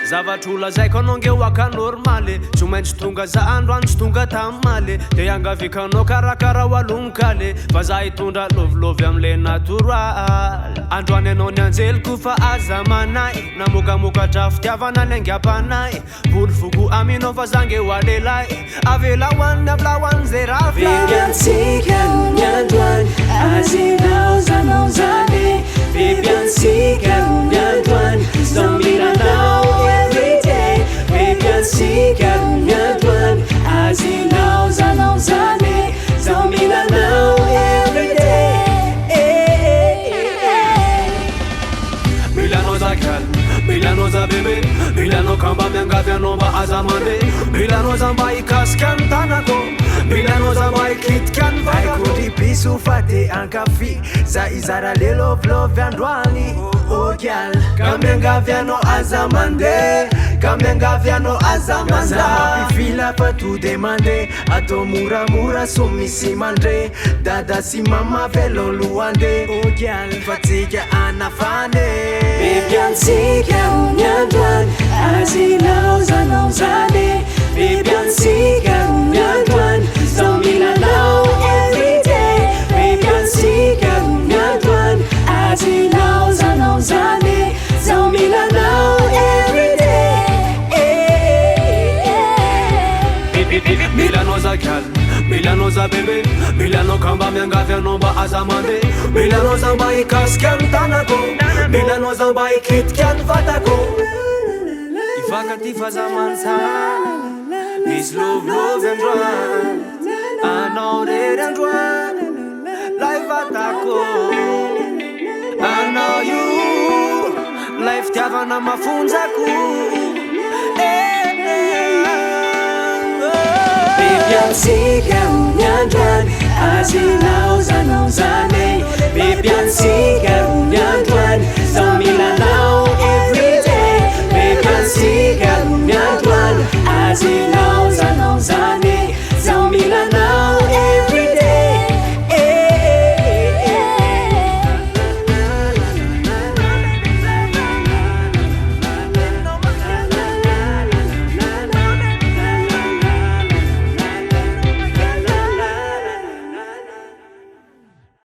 Zavatr'olona zay kanonge waka normale tsy maintsy tonga za androany tsy tonga tamale de angavikanao karakara walonkale fa za hitondra lovilovy amle natural androany anao ny anjeliko fa aza manay namokamokatra fitiavana ny angam-panay volofoko aminao fa zange walelay avela hoanny avlahoany zay raha Bebiansika ny androany azinao zanao zany Bebiansika ny androany zao miranao everyday Bebiansika ny androany azinao zanao zany zao miranao everyday Milano za calme, Milano za bebe Milano kamba miangavy anao mba aza mande Milano za mba ikasika ny tanako Milano za mba ikitika ny vatako Aikotripiso fa te ankafi za izara le lovilovy androany Ogyal Ka miangavy anao aza mande Ka miangavy anao aza manda Mapifila fa to demande Atao moramora so misy mandre Dada sy mama velo loande Ogyal fa tsika anafane Bebiansika ny androany azinao zanao zany Bebiansika ny androany zao milanao everyday Bebiansika ny androany azinao zanao zany zao milanao everyday Milano za calme, Milano za bebe Milano kamba miangavy anao mba aza mande Milano za mba ikasika ny tanako Milano za mba ikitika ny vatako Ifakaty fa za mansana Misy lovilovy androany Anao rery androany Lay vatako Anao io Lay fitiavana mafonjako Bebiansika ny androany azinao zanao zany